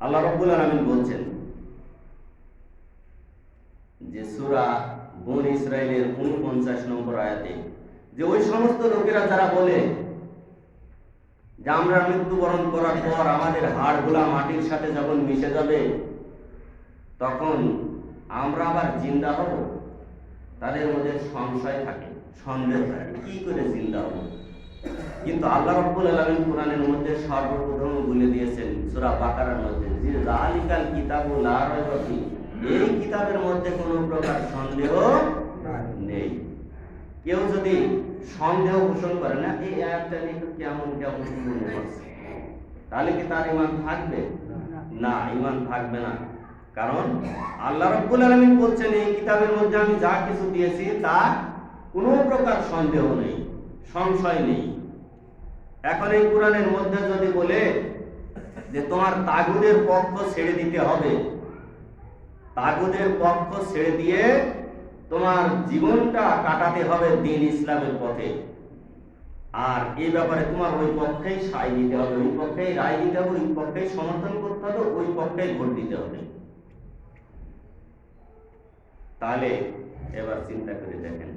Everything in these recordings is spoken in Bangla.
আল্লাহ রাব্বুল আলামিন বলছেন যে সূরা বনী ইসরাঈলের ৪৯ নম্বর আয়াতে, যে ওই সমস্ত লোকেরা যারা বলে যে আমরা মৃত্যুবরণ করার পর আমাদের হাড়গুলা মাটির সাথে যখন মিশে যাবে তখন আমরা আবার জিন্দা হব, তাদের মধ্যে সংশয় থাকে, সন্দেহ থাকে, কি করে জিন্দা হব। কিন্তু আল্লাহ রাব্বুল আলামিন কোরআনের মধ্যে সর্বপ্রথম বলে দিয়েছেন সূরা বাকারার মধ্যে যে যালিকাল কিতাবু লা রাইবা ফি, এই কিতাবের মধ্যে কোনো প্রকার সন্দেহ নেই। কেউ যদি সন্দেহ পোষণ করে না এই আয়াতটা নিয়ে একটু কেমন কেমন মনে হচ্ছে, তাহলে কি তার ঈমান থাকবে? না, ঈমান থাকবে না। কারণ আল্লাহ রাব্বুল আলামিন বলছেন এই কিতাবের মধ্যে আমি যা কিছু দিয়েছি তা কোনো প্রকার সন্দেহ নেই, সংশয় নেই। এখন এই কোরআনের মধ্যে যদি বলে যে তোমার তাগুদের পক্ষ ছেড়ে দিতে হবে, তাগুদের পক্ষ ছেড়ে দিয়ে তোমার জীবনটা কাটাতে হবে দ্বীন ইসলামের পথে, আর এই ব্যাপারে তোমার ওই পক্ষেই সায় দিতে হবে, ওই পক্ষেই রায় দিতে হবে, ওই পক্ষেই সমর্থন করতে হবে, ওই পক্ষেই ভোট দিতে হবে, তাহলে এবার চিন্তা করে দেখেন,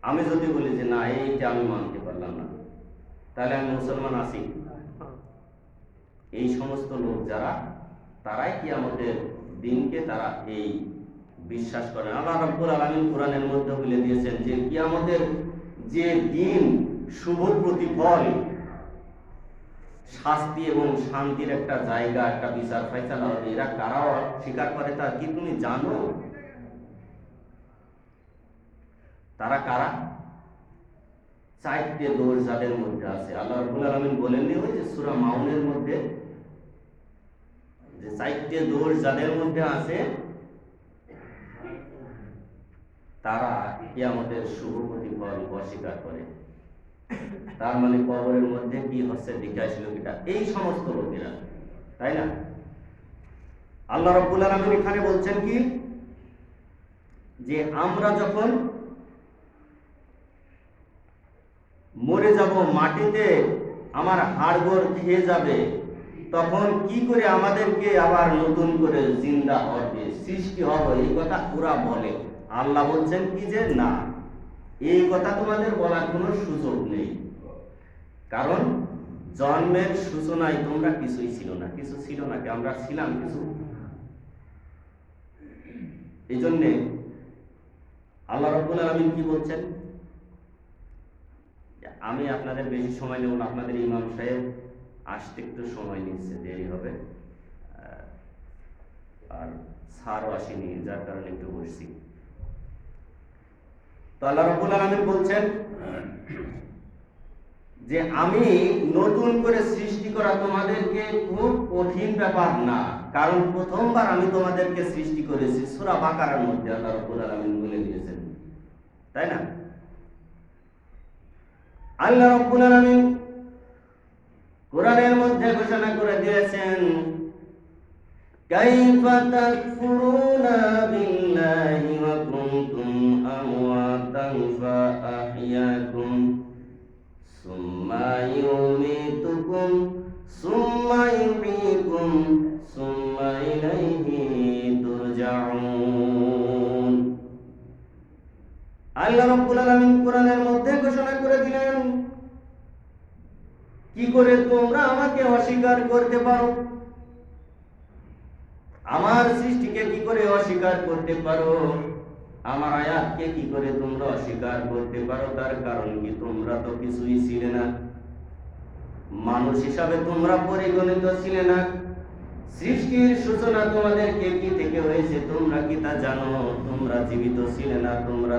আমি যদি বলি যে না এইটা আমি মানতে পারলাম না, তাহলে আমি মুসলমান আছি? এই সমস্ত লোক যারা, তারাই কিয়ামতের দিনকে তারা এই বিশ্বাস করেন। আল্লাহ রাব্বুল আলামিন কোরআনের মধ্যে বলে দিয়েছেন যে কিয়ামতের যে দিন শুভ প্রতিফল, শাস্তি এবং শান্তির একটা জায়গা, একটা বিচার ফায়সালা হবে, এরা কারা স্বীকার করে তা কি তুমি জানো? তারা কারা? চারটে দোষ যাদের মধ্যে আছে। আল্লাহ রাব্বুল আলামিন বলেননি ওই যে সূরা মাউনের মধ্যে যে চারটে দোষ যাদের মধ্যে আছে তারা কিয়ামতের শুভ প্রতিফল অস্বীকার করে। তার মানে কবরের মধ্যে কি হচ্ছে দেখে আসলো কিটা এই সমস্ত লোকেরা, তাই না? আল্লাহ রাব্বুল আলামিন এখানে বলছেন কি যে আমরা যখন মরে যাব, মাটিতে আমার হাড়গোড় খেয়ে যাবে, তখন কি করে আমাদেরকে আবার নতুন করে জিন্দা হবে, সৃষ্টি হবে, এই কথা ওরা বলে। আল্লাহ বলছেন কি যে না, এই কথা তোমাদের বলার কোনো সুযোগ নেই, কারণ জন্মের সূচনায় তোমরা কিছুই ছিল না, কিছু ছিল না, কি আমরা ছিলাম কিছু? এই জন্যে আল্লাহ রাব্বুল আলামিন কি বলছেন, আমি আপনাদের বেশি সময় নেব না, আপনাদের ইমাম সাহেব আসতে একটু সময় নিচ্ছে, দেরি হবে, আর স্যারও আসেনি, যার কারণে একটু বসছি। তো আল্লাহ রাব্বুল আলামিন বলছেন যে আমি নতুন করে সৃষ্টি করা তোমাদেরকে খুব কঠিন ব্যাপার না, কারণ প্রথমবার আমি তোমাদেরকে সৃষ্টি করেছি। সূরা বাকারার মধ্যে আল্লাহ রাব্বুল আলামিন বলে দিয়েছেন, তাই না? আল্লাহ রাব্বুল আলামিন কোরআনের মধ্যে ঘোষণা করে দিয়েছেন কাইফা তাকফুরুনা বিল্লাহি ওয়া কুনতুম আমওয়াতান ফাআহইয়াকুম সুম্মা ইউমীতুকুম সুম্মা ইউহয়ীকুম সুম্মা ইলাইহি তুরজাউন। আল্লাহ রাব্বুল আলামিন কোরআনের মধ্যে ঘোষণা করে দিলেন কি করে তোমরা আমাকে অস্বীকার করতে পারো, আমার সৃষ্টিকে কি করে অস্বীকার করতে পারো, আমার আয়াতকে কি করে তোমরা অস্বীকার করতে পারো? তার কারণ কি, তোমরা তো কিছুই ছিলে না, মানুষ হিসাবে তোমরা পরিগণিত ছিলে না, সৃষ্টির সূচনা তোমাদেরকে কি থেকে হয়েছে তোমরা কি তা জানো? তোমরা জীবিত ছিলে না, তোমরা